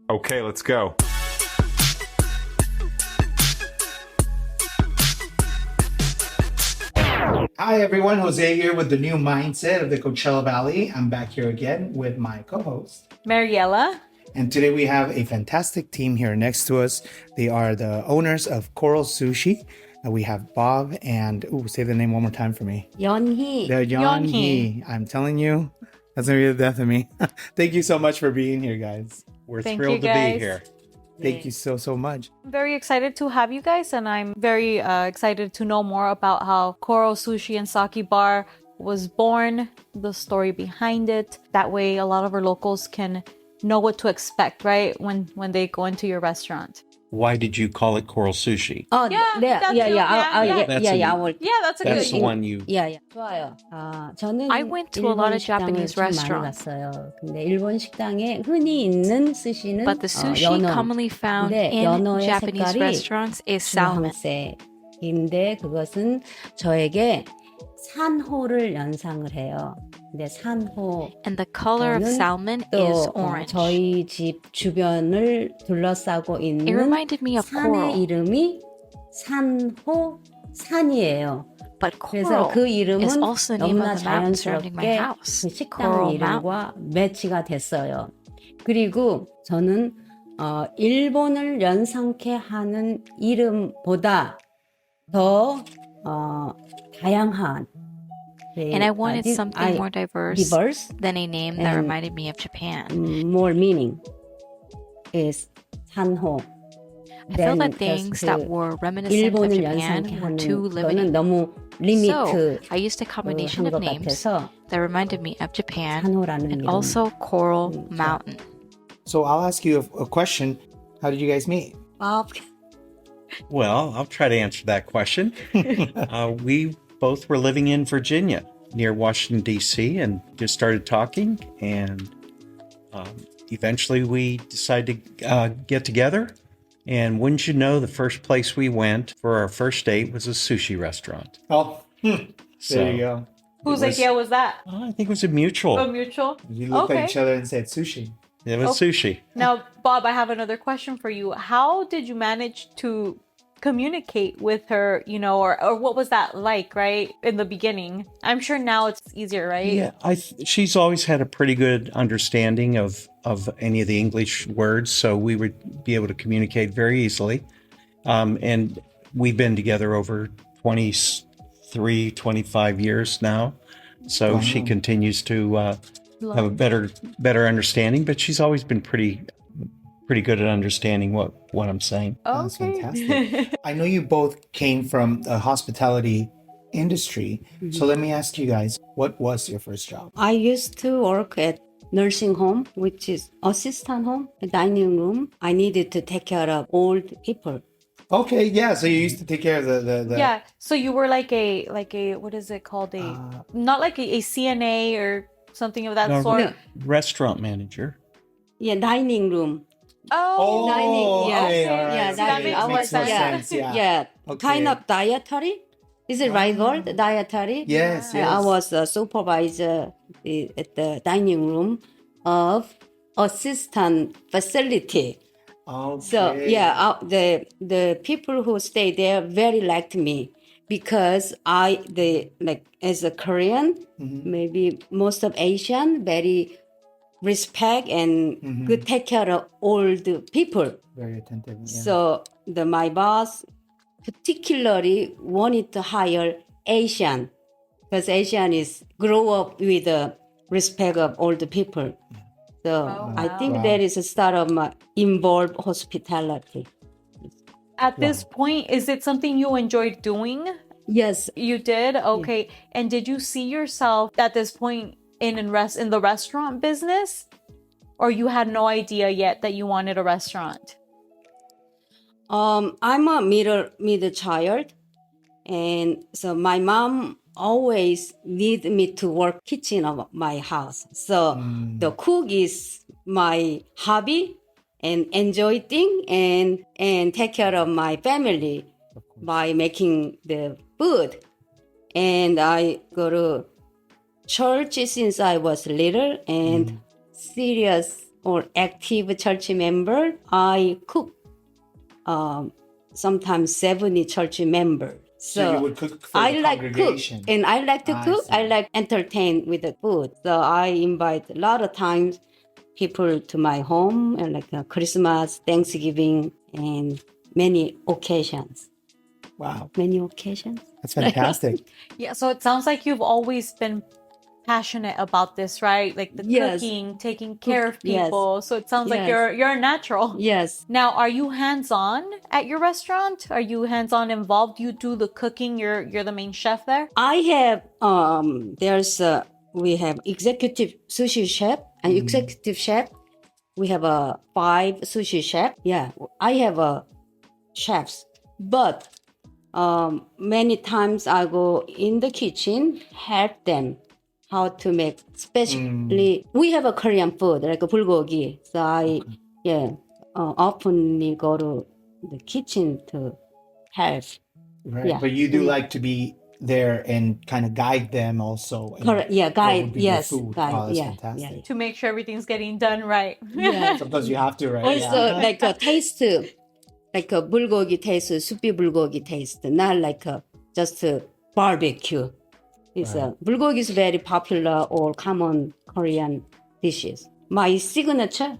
Okay, let's go. Hi everyone, Jose here with the new mindset of the Coachella Valley. I'm back here again with my co-host. Mariela. And today we have a fantastic team here next to us. They are the owners of Coral Sushi. We have Bob and, say the name one more time for me. Yonhee. They're Yonhee. Yonhee. I'm telling you, that's going to be the death of me. Thank you so much for being here, guys. We're Thank thrilled you, to guys. be here. Thank you so much. I'm very excited to have you guys, and I'm very excited to know more about how Coral Sushi and Sake Bar was born, the story behind it. That way, a lot of our locals can know what to expect, right? When they go into your restaurant. Why did you call it Coral Sushi? Oh, Yeah, yeah, that yeah, too. yeah. That's a- I will. Yeah, that's a That's good. the one you... Yeah. 좋아요. 저는 I went to a lot of Japanese 일본 식당을 좀 많이 restaurants. 갔어요. 근데 일본 식당에 흔히 있는 스시는 But the sushi 연어. commonly found 근데 in 연어의 Japanese 색깔이 restaurants is salmon. 주황색인데 그것은 저에게 산호를 연상을 해요. 근데 산호 And the color of 저는 salmon is 또 orange. 저희 집 주변을 둘러싸고 It 있는 reminded me of 산의 coral. 이름이 산호산이에요. But 그래서 coral 그 is 이름은 also the name 너무나 of the mountain surrounding my 자연스럽게 house. 그 식당 Coral 이름과 매치가 됐어요. 그리고 저는 일본을 연상케 하는 이름보다 더 다양한 And I wanted something more diverse than a name that and reminded me of Japan. more meaning is 산호. I felt that things that were reminiscent of 일본을 Japan 연상케 were 하는 too 거는 limiting. 너무 So 리미트 I used a combination 한 of 것 names 같아서 that reminded me of Japan 산호라는 and 이름. also Coral Mountain. So I'll ask you a question. How did you guys meet? Well, I'll try to answer that question. We both were living in Virginia near Washington, D.C., and just started talking. And eventually we decided to get together. And wouldn't you know, the first place we went for our first date was a sushi restaurant. Oh, there you go. Whose It was- idea was that? I think it was a mutual. A mutual? You looked Okay. at each other and said sushi. It was sushi. Now, Bob, I have another question for you. How did you manage to communicate with her, or what was that like, right, in the beginning? I'm sure now it's easier, right? Yeah, she's always had a pretty good understanding of any of the English words, so we would be able to communicate very easily. And we've been together over 23, 25 years now, so she continues to have a better understanding. But she's always been pretty good at understanding what I'm saying. That's Okay. fantastic. I know you both came from the hospitality industry. So let me ask you guys, what was your first job? I used to work at nursing home, which is assistant home, a dining room. I needed to take care of old people. Okay, yeah. So you used to take care of the Yeah. So you were like a what is it called? Not like a CNA or something of that No, sort. no. Restaurant manager. Yeah, dining room. Oh, dining, yeah. okay, all right. Yeah, So that it makes more makes more sense. sense. Yeah. Yeah, Okay. kind of dietary. Is it right word? Dietary? Yes, yes. I was a supervisor at the dining room of assistant facility. Okay. So yeah, the people who stay there very liked me because as a Korean, maybe most of Asian, very respect and good take care of old people. Very attentive. Yeah. So my boss particularly wanted to hire Asian because Asian is grow up with the respect of older people. So I think that is a start of my involved hospitality. At this point, is it something you enjoyed doing? Yes. You did? Okay. And did you see yourself at this point in the restaurant business? Or you had no idea yet that you wanted a restaurant? I'm a middle child, and so my mom always need me to work kitchen of my house. So the cook is my hobby and enjoy thing and take care of my family by making the food. And I go to church since I was little and serious or active church member, I cook sometimes 70 church members. So you would cook for I the like congregation. cook, and I like to cook. see. I like entertain with the food. So I invite a lot of times people to my home, and like Christmas, Thanksgiving, and many occasions. Wow, Many occasions. that's fantastic. Yeah, so it sounds like you've always been passionate about this, right? Like the Yes. cooking, taking care of Yes. people. So it sounds like Yes. you're a natural. Yes. Now, are you hands-on at your restaurant? Are you hands-on involved? You do the cooking. You're the main chef there? I have we have executive sushi chef and executive chef. We have 5 sushi chef. Yeah, I have chefs, but many times I go in the kitchen, help them how to make. Especially we have a Korean food like a bulgogi. So I often go to the kitchen to help. Right. Yeah. But you do like to be there and kind of guide them also. and Correct. Yeah, what guide. would be the Yes, food. guide. Oh, that's Yeah, fantastic. yeah. To make sure everything's getting done right. Yeah. Sometimes you have to, right? Also, Yeah. like a taste, like a bulgogi taste, soupy bulgogi taste, not like just a barbecue. It's bulgogi is very popular or common Korean dishes. My signature.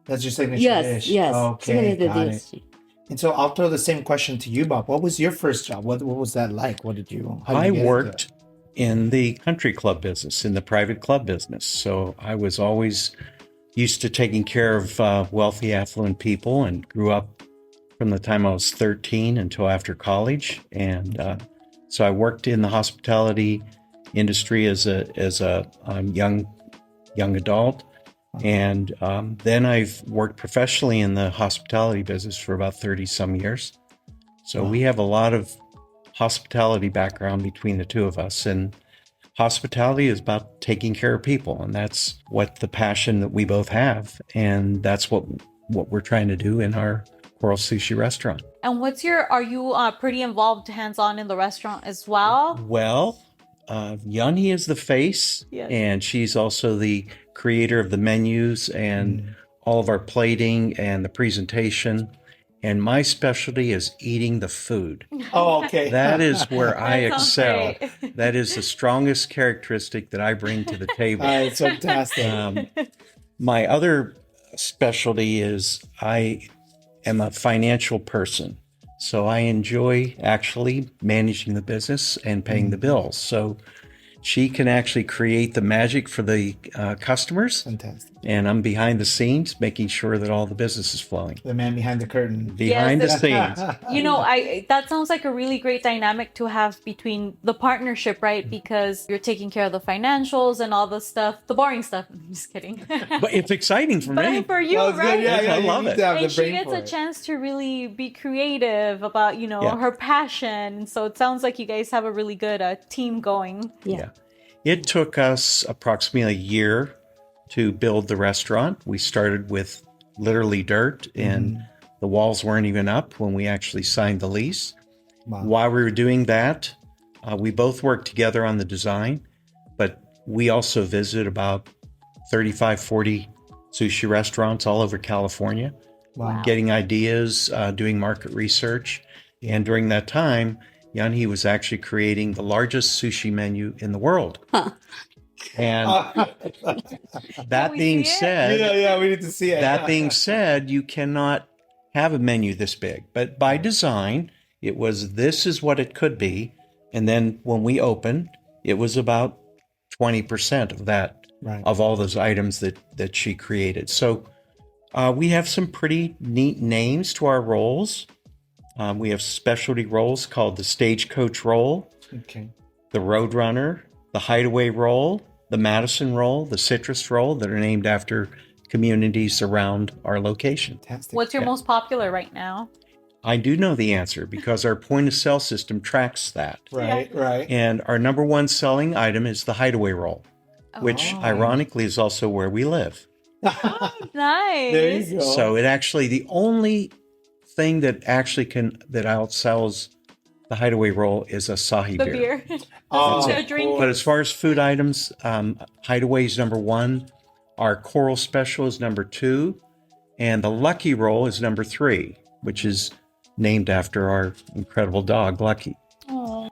That's your signature Yes, dish. yes. Okay, Signature got dish. it. And so I'll throw the same question to you, Bob. What was your first job? What was that like? How did you I get into worked it? in the country club business, in the private club business. So I was always used to taking care of wealthy, affluent people, and grew up from the time I was 13 until after college. And so I worked in the hospitality industry as a young adult. And then I've worked professionally in the hospitality business for about 30 some years. So we have a lot of hospitality background between the two of us. And hospitality is about taking care of people. And that's what the passion that we both have. And that's what we're trying to do in our Coral Sushi restaurant. And are you pretty involved hands-on in the restaurant as well? Well, Yonhee is the face, Yes. and she's also the creator of the menus and all of our plating and the presentation. And my specialty is eating the food. Oh, okay. That is where I That sounds excel. great. That is the strongest characteristic that I bring to the table. It's fantastic. My other specialty is I am a financial person. So I enjoy actually managing the business and paying the bills. So she can actually create the magic for the customers. Fantastic. And I'm behind the scenes, making sure that all the business is flowing. The man behind the curtain. Behind Yes, the scenes. You know, that sounds like a really great dynamic to have between the partnership, right? Because you're taking care of the financials and all the stuff, the boring stuff. I'm just kidding. But it's exciting for me. But for you, Well, it's good. right? Yeah, I you love need it. to have the And she brain gets for a it. chance to really be creative about, Yeah. her passion. And so it sounds like you guys have a really good team going. Yeah. It took us approximately a year to build the restaurant. We started with literally dirt, and the walls weren't even up when we actually signed the lease. Wow. While we were doing that, we both worked together on the design, but we also visited about 35, 40 sushi restaurants all over California, getting ideas, doing market research. And during that time, Yonhee was actually creating the largest sushi menu in the world. And that we being see it? said, Yeah, we need to see it. that being said, you cannot have a menu this big. But by design, it was this is what it could be. And then when we opened, it was about 20% of that, Right. of all those items that she created. So we have some pretty neat names to our rolls. We have specialty rolls called the Stagecoach Roll, Okay. the Roadrunner, the Hideaway Roll, the Madison Roll, the Citrus Roll, that are named after communities around our location. Fantastic. What's your most popular right now? I do know the answer because our point of sale system tracks that. Right, right. And our number one selling item is the Hideaway Roll, which ironically is also where we live. Nice. There you go. So it actually, the only thing that actually that outsells the Hideaway Roll is Asahi The beer. beer. Oh, a drink. But as far as food items, Hideaway is number one. Our Coral Special is number 2. And the Lucky Roll is number 3, which is named after our incredible dog, Lucky. Aw.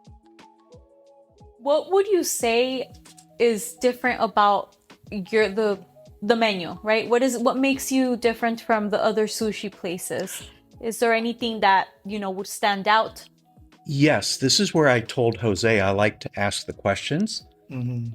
What would you say is different about the menu, right? What makes you different from the other sushi places? Is there anything that, would stand out? Yes, this is where I told Jose I like to ask the questions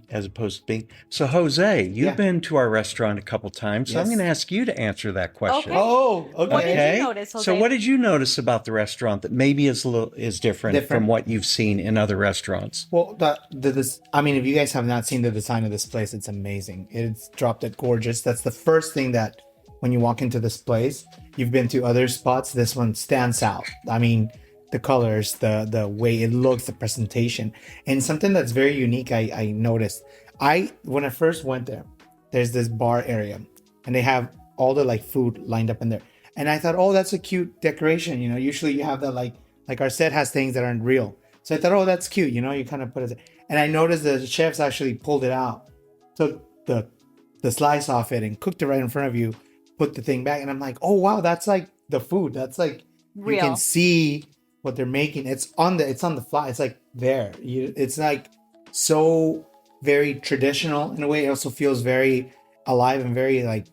as opposed to being. So, Jose, you've been to our restaurant a couple times, so I'm going to ask you to answer that question. Okay. Oh, okay. What did you notice, Jose? So, what did you notice about the restaurant that maybe is different from what you've seen in other restaurants? Well, if you guys have not seen the design of this place, it's amazing. It's drop dead gorgeous. That's the first thing that when you walk into this place, you've been to other spots, this one stands out. I mean, the colors, the way it looks, the presentation, and something that's very unique. I noticed. When I first went there, there's this bar area, and they have all the like food lined up in there, and I thought, oh, that's a cute decoration. Usually you have that like our set has things that aren't real. So I thought, oh, that's cute. You kind of put it there. And I noticed the chefs actually pulled it out, took the slice off it, and cooked it right in front of you. Put the thing back, and I'm like, oh wow, that's like the food. That's like Real. You can see what they're making. It's on the fly. It's like there. It's like so very traditional in a way. It also feels very alive and very like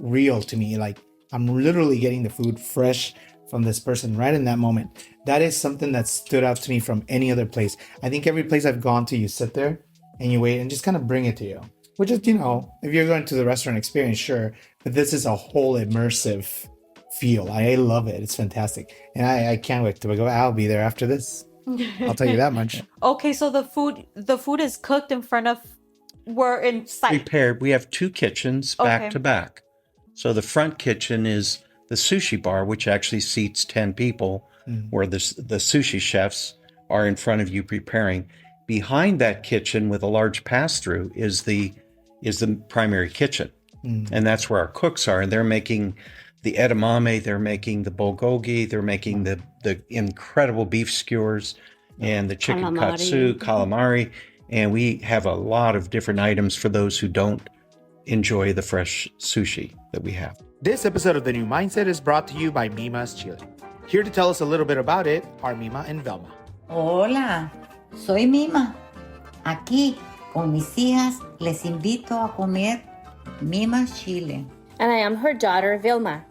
real to me. Like I'm literally getting the food fresh from this person right in that moment. That is something that stood out to me from any other place. I think every place I've gone to, you sit there and you wait and just kind of bring it to you. Which is, if you're going to the restaurant experience, sure. But this is a whole immersive feel. I love it. It's fantastic. And I can't wait to go. I'll be there after this. I'll tell you that much. Okay, so the food is cooked in front of, we're in sight. Prepared. We have 2 kitchens back to back. So the front kitchen is the sushi bar, which actually seats 10 people, where the sushi chefs are in front of you preparing. Behind that kitchen with a large pass-through is the primary kitchen. And that's where our cooks are. And they're making the edamame, they're making the bulgogi, they're making the incredible beef skewers and the chicken katsu, calamari. And we have a lot of different items for those who don't enjoy the fresh sushi that we have. This episode of The New Mindset is brought to you by Mima's Chile. Here to tell us a little bit about it are Mima and Velma. Hola, soy Mima. Aquí, con mis hijas, les invito a comer Mima's Chile. And I am her daughter, Vilma.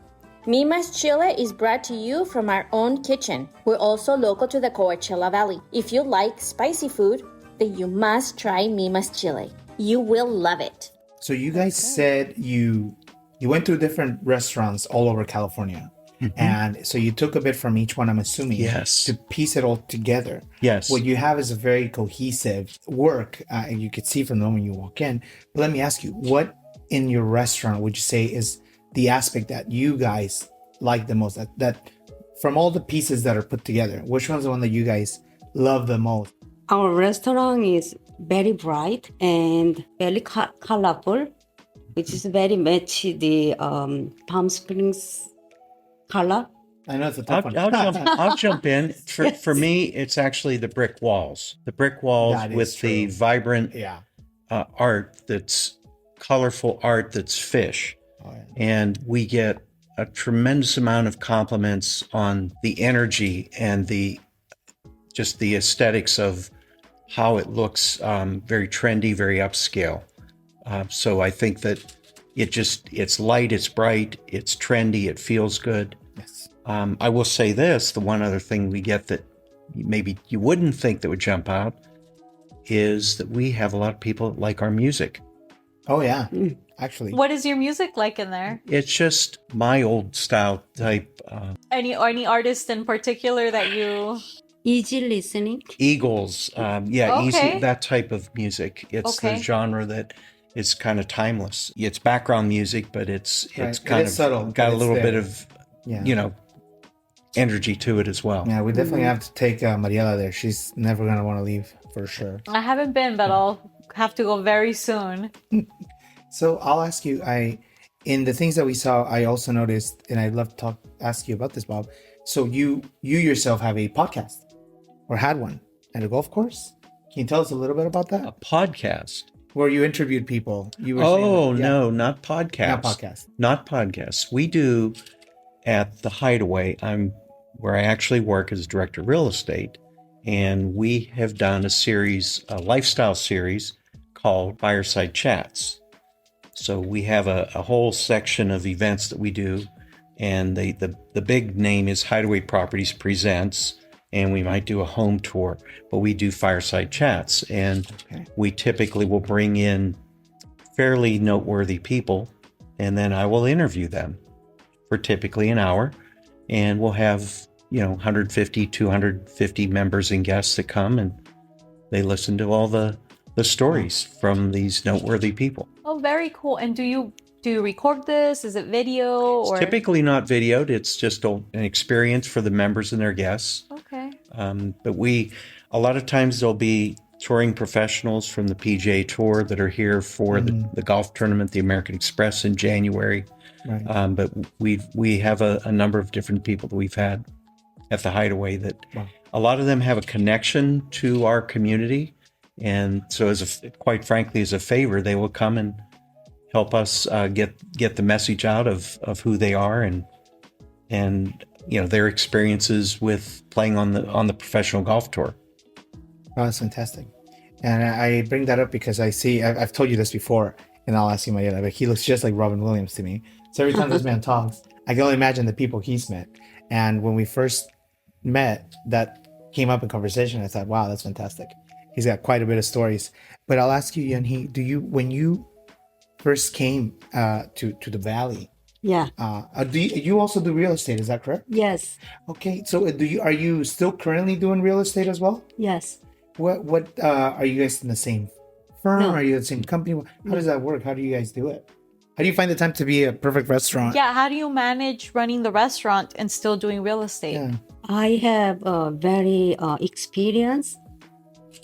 Mima's Chile is brought to you from our own kitchen. We're also local to the Coachella Valley. If you like spicy food, then you must try Mima's Chile. You will love it. So you guys said you went to different restaurants all over California. And so you took a bit from each one, I'm assuming, to piece it all together. Yes. What you have is a very cohesive work, and you could see from the moment you walk in. But let me ask you, what in your restaurant would you say is the aspect that you guys like the most? That from all the pieces that are put together, which one's the one that you guys love the most? Our restaurant is very bright and very colorful, which is very much the Palm Springs color. I know it's a tough one. I'll jump in. For me, it's actually the brick walls. The brick walls with the vibrant art that's colorful art that's fish. Oh, yeah. And we get a tremendous amount of compliments on the energy and just the aesthetics of how it looks, very trendy, very upscale. So I think that it's light, it's bright, it's trendy, it feels good. Yes. I will say this, the one other thing we get that maybe you wouldn't think that would jump out is that we have a lot of people that like our music. Oh, yeah. Actually. What is your music like in there? It's just my old style type. Any artist in particular that you... Easy listening. Eagles. Easy, that type of music. It's the genre that is kind of timeless. It's background music, but it's kind of subtle, got a little bit of, energy to it as well. Yeah, we definitely have to take Mariela there. She's never going to want to leave for sure. I haven't been, but I'll have to go very soon. So I'll ask you, in the things that we saw, I also noticed, and I'd love to ask you about this, Bob. So you yourself have a podcast or had one at a golf course. Can you tell us a little bit about that? A podcast. where you interviewed people. You were saying Oh, that. Yeah. no, not podcasts. Not podcasts. Not podcasts. We do at the Hideaway. I'm where I actually work as director of real estate. And we have done a lifestyle series called Fireside Chats. So we have a whole section of events that we do. And the big name is Hideaway Properties Presents. And we might do a home tour, but we do fireside chats. And we typically will bring in fairly noteworthy people, and then I will interview them for typically an hour. And we'll have, 150, 250 members and guests that come, and they listen to all the stories from these noteworthy people. Oh, very cool. And do you record this? Is it video or? It's typically not videoed. It's just an experience for the members and their guests. Okay. But a lot of times there'll be touring professionals from the PGA Tour that are here for the golf tournament, the American Express in January. Right. But we have a number of different people that we've had at the Hideaway that a lot of them have a connection to our community. And so quite frankly, as a favor, they will come and help us get the message out of who they are and their experiences with playing on the professional golf tour. Oh, that's fantastic. And I bring that up because I've told you this before, and I'll ask you, Mariela, but he looks just like Robin Williams to me. So every time this man talks, I can only imagine the people he's met. And when we first met, that came up in conversation. I thought, wow, that's fantastic. He's got quite a bit of stories. But I'll ask you, Yonhee, when you first came to the Valley, Yeah. you also do real estate? Is that correct? Yes. Okay. So are you still currently doing real estate as well? Yes. What are you guys in the same firm? No. Are you in the same company? How does that work? How do you guys do it? How do you find the time to be a perfect restaurant? Yeah. How do you manage running the restaurant and still doing real estate? Yeah. I have a very experienced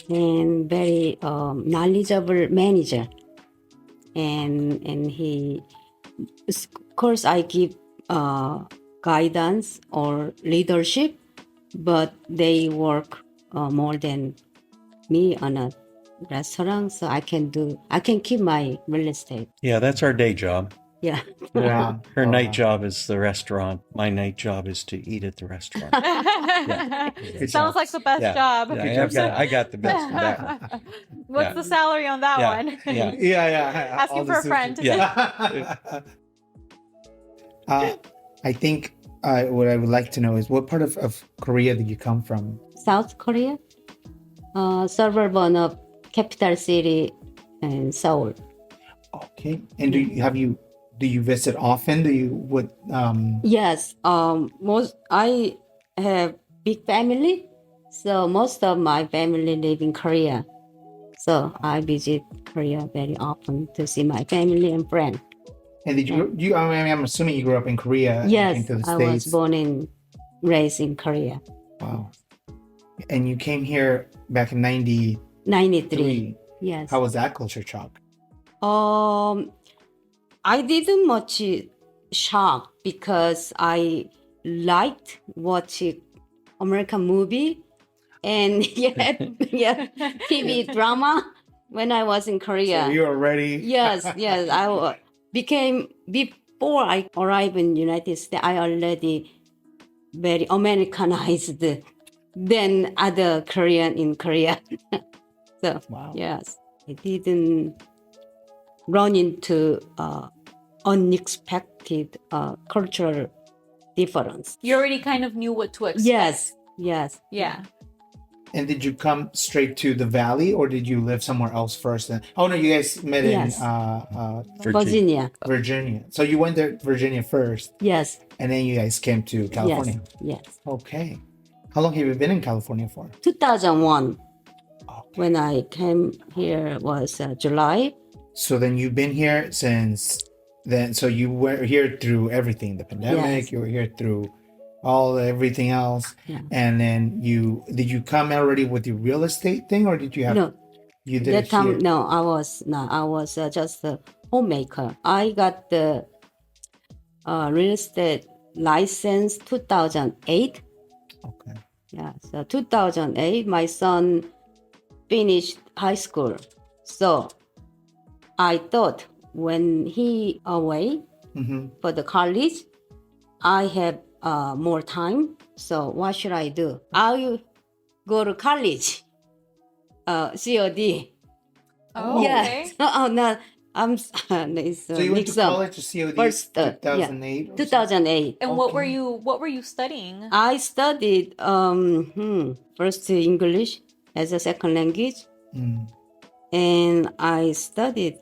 and very knowledgeable manager, and he, of course, I give guidance or leadership, but they work more than me on a restaurant, so I can keep my real estate. Yeah, that's our day job. Yeah. Yeah. Her night job is the restaurant. My night job is to eat at the restaurant. Sounds like the best job. Yeah, I got the best of that. What's the salary on that one? Yeah. Yeah. Asking All for the a friend. sushi. Yeah. I think what I would like to know is what part of Korea did you come from? South Korea, suburban of capital city and Seoul. Okay. And do you visit often? Yes. I have big family, so most of my family live in Korea. So I visit Korea very often to see my family and friends. And did you I'm assuming you grew up in Korea. And Yes, came to the I States. was born and raised in Korea. Wow. And you came here back in 93. 93. Yes. How was that culture shock? I didn't much shock because I liked watching American movie and TV drama when I was in Korea. So you were ready. Yes. I became, before I arrived in United States, I already very Americanized than other Korean in Korea. So, Wow. yes, I didn't run into unexpected cultural difference. You already kind of knew what to expect. Yes. Yeah. And did you come straight to the Valley, or did you live somewhere else first? Oh no, you guys met Yes. in Virginia. Virginia. So you went there, Virginia first, Yes. and then you guys came to California. Yes. Okay. How long have you been in California for? 2001. Okay. When I came here was July. So then you've been here since then. So you were here through everything, the pandemic. Yes. You were here through everything else. Yeah. And then did you come already with the real estate thing, or did you have? No. You did That it time, here? no, I was just a homemaker. I got the real estate license 2008. Okay. Yeah, so 2008, my son finished high school. So I thought when he away for the college, I have more time. So what should I do? I'll go to college, COD. Oh, Yes. okay. Oh, no. It's So you went to mix up. college to COD First, 2008? 2008. And what were you studying? I studied first English as a second language, and I studied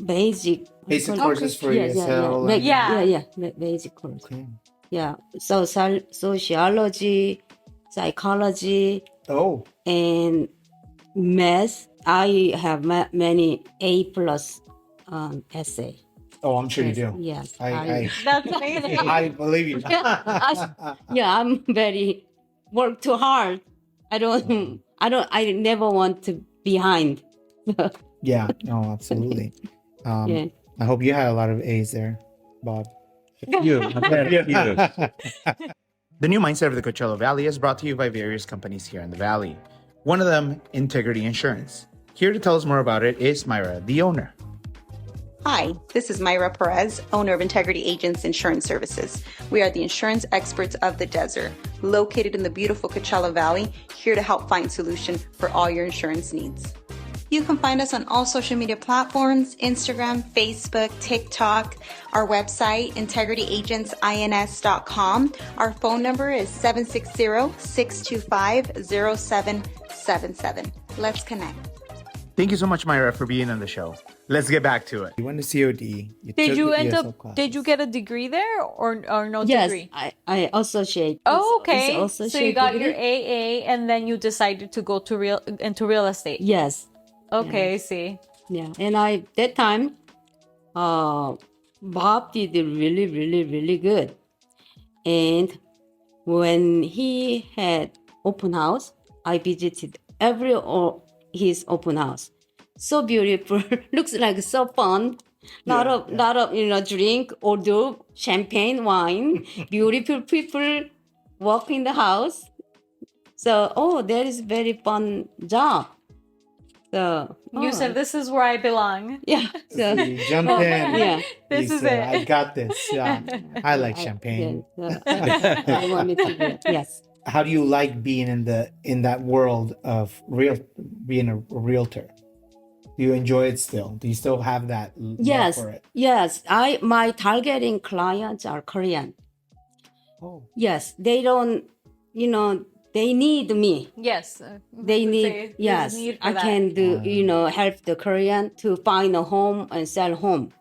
basic Courses for yeah, ESL. basic course. Okay. Yeah, so sociology, psychology, and math. I have many A plus essay. Oh, I'm sure you do. Yes, That's amazing. I believe you. I'm very work too hard. I never want to behind. Yeah, no, absolutely. Yeah. I hope you had a lot of A's there, Bob. You, I've had a few. The new mindset of the Coachella Valley is brought to you by various companies here in the Valley. One of them, Integrity Insurance. Here to tell us more about it is Myra, the owner. Hi, this is Myra Perez, owner of Integrity Agents Insurance Services. We are the insurance experts of the desert, located in the beautiful Coachella Valley, here to help find solutions for all your insurance needs. You can find us on all social media platforms, Instagram, Facebook, TikTok, our website, integrityagents.ins.com. Our phone number is 760-625-0777. Let's connect. Thank you so much, Myra, for being on the show. Let's get back to it. You went to COD. Did you did you get a degree there or no Yes, degree? I associate. Oh, okay. It's So you got degree. your AA and then you decided to go to real estate. Yes. Okay, I see. Yeah, and that time, Bob did really, really, really good. And when he had open house, I visited his open house. So beautiful, looks like so fun. Lot of drink, hors d'oeuvre, champagne, wine, beautiful people walk in the house. So that is very fun job. So You said this is where I belong. yeah. So You jumped in. yeah. This You is said, it. I got this. Yeah. I like champagne. I wanted to do it. Yes. How do you like being in that world of being a realtor? Do you enjoy it still? Do you still have that love for it? Yes. My targeting clients are Korean. Oh. Yes, they don't. They need me. Yes. They need. there's Yes, need for I that. can do. Help the Korean to find a home and sell home.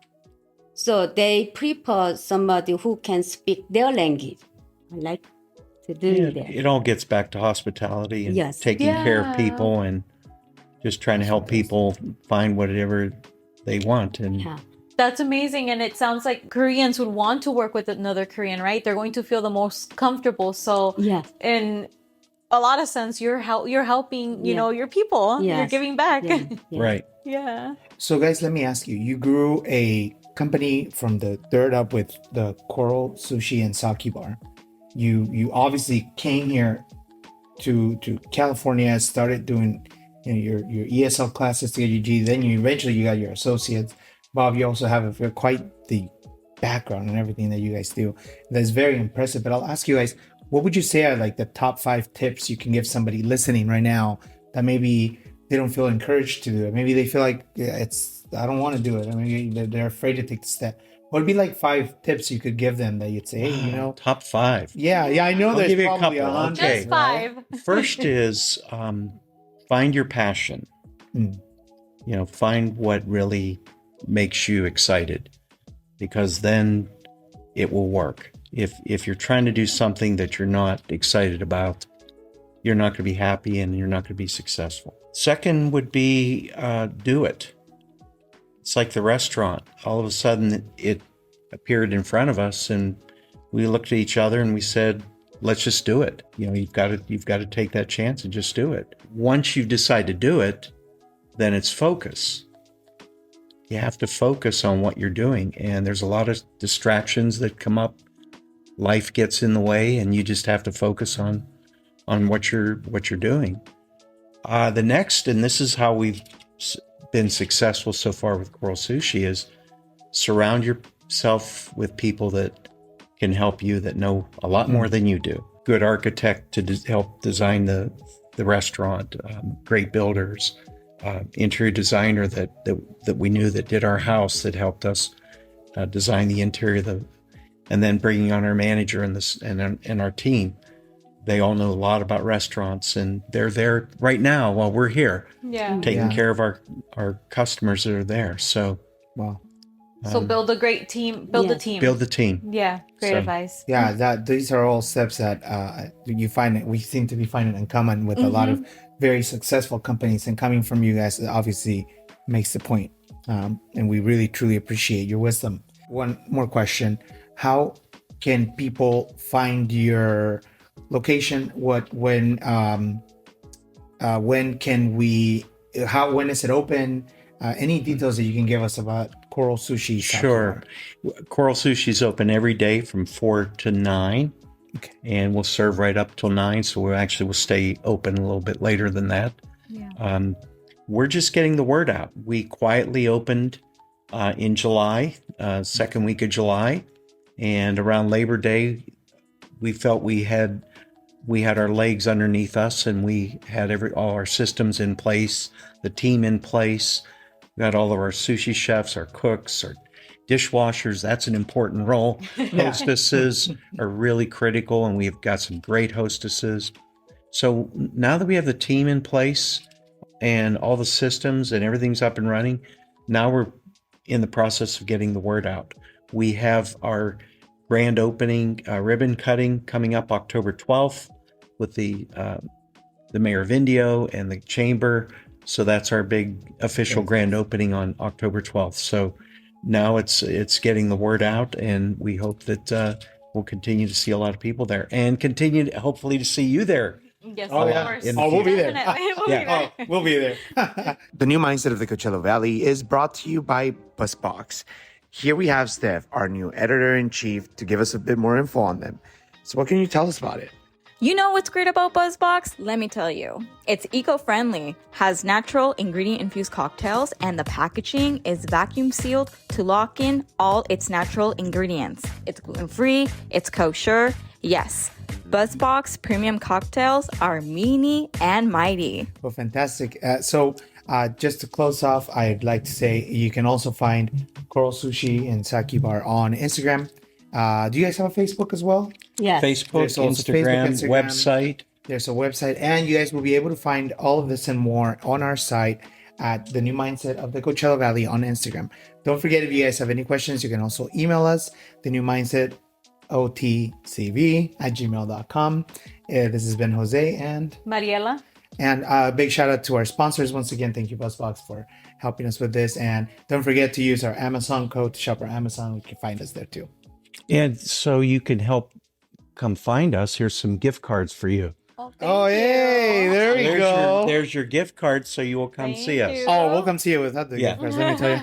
So they prefer somebody who can speak their language. I like to do that. It all gets back to hospitality and Yes. taking care of Yeah. people and just trying to help people find whatever they want. And Yeah. That's amazing, and it sounds like Koreans would want to work with another Korean, right? They're going to feel the most comfortable. So, Yes. in a lot of sense, you're helping, your people. Yes. You're giving back. Yeah. Yeah. right. Yeah. So, guys, let me ask you. You grew a company from the third up with the Coral Sushi and Sake Bar. You obviously came here to California, started doing your ESL classes to get your G. Then you eventually got your associates. Bob, you also have quite the background and everything that you guys do. That's very impressive. But I'll ask you guys, what would you say are like the top 5 tips you can give somebody listening right now that maybe they don't feel encouraged to do it? Maybe they feel like I don't want to do it. I mean, they're afraid to take the step. What would be like 5 tips you could give them that you'd say, hey, Top 5. Yeah, I know I'll there's give you a probably couple. 100. Okay. Just 5. First is find your passion. Find what really makes you excited, because then it will work. If you're trying to do something that you're not excited about, you're not going to be happy and you're not going to be successful. Second would be do it. It's like the restaurant. All of a sudden it appeared in front of us and we looked at each other and we said, let's just do it. You've got to take that chance and just do it. Once you decide to do it, then it's focus. You have to focus on what you're doing, and there's a lot of distractions that come up. Life gets in the way, and you just have to focus on what you're doing. The next, and this is how we've been successful so far with Coral Sushi is surround yourself with people that can help you, that know a lot more than you do. Good architect to help design the restaurant, great builders, interior designer that we knew that did our house, that helped us design the interior, and then bringing on our manager and our team. They all know a lot about restaurants, and they're there right now while we're here, taking care of our customers that are there. So, Wow. So build a great team. Build a team. Build the team. Yeah, great advice. Yeah, these are all steps that you find. We seem to be finding in common with a lot of very successful companies, and coming from you guys obviously makes the point. And we really truly appreciate your wisdom. One more question: how can people find your location? When is it open? Any details that you can give us about Coral Sushi? Sure. Coral Sushi is open every day from 4 to 9. Okay. And we'll serve right up till 9. So we'll stay open a little bit later than that. Yeah. We're just getting the word out. We quietly opened in July, second week of July. And around Labor Day, we felt we had our legs underneath us, and we had all our systems in place, the team in place. We got all of our sushi chefs, our cooks, our dishwashers. That's an important role. Hostesses are really critical, and we've got some great hostesses. So now that we have the team in place and all the systems and everything's up and running, now we're in the process of getting the word out. We have our grand opening ribbon cutting coming up October 12th with the Mayor of Indio and the Chamber. So that's our big official grand opening on October 12th. So now it's getting the word out, and we hope that we'll continue to see a lot of people there, and continue hopefully to see you there. Yes, Oh, of yeah. course. We'll be there. We'll be there. We'll be there. The new mindset of the Coachella Valley is brought to you by BuzzBox. Here we have Steph, our new editor-in-chief, to give us a bit more info on them. So what can you tell us about it? You know what's great about BuzzBox? Let me tell you. It's eco-friendly, has natural ingredient-infused cocktails, and the packaging is vacuum sealed to lock in all its natural ingredients. It's gluten-free, it's kosher. Yes, BuzzBox premium cocktails are meany and mighty. Well, fantastic. So just to close off, I'd like to say you can also find Coral Sushi and Sake Bar on Instagram. Do you guys have a Facebook as well? Yes. Facebook, Instagram, website. There's a website, and you guys will be able to find all of this and more on our site at the new mindset of the Coachella Valley on Instagram. Don't forget, if you guys have any questions, you can also email us, the new mindset otcv@gmail.com. This has been Jose and Mariela. And a big shout out to our sponsors. Once again, thank you, BuzzBox, for helping us with this. And don't forget to use our Amazon code to shop our Amazon. You can find us there too. And so you can help come find us. Here's some gift cards for you. Oh, yay! There we go. There's your gift card, so you will come see us. Oh, we'll come see you without the gift cards. Let me tell you.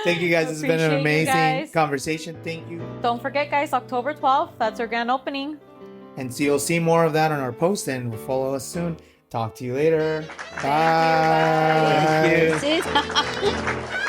Thank you, guys. It's been an amazing conversation. Thank you. Don't forget, guys, October 12th. That's our grand opening. And so you'll see more of that on our post, and follow us soon. Talk to you later. Bye. Thank you. Bye.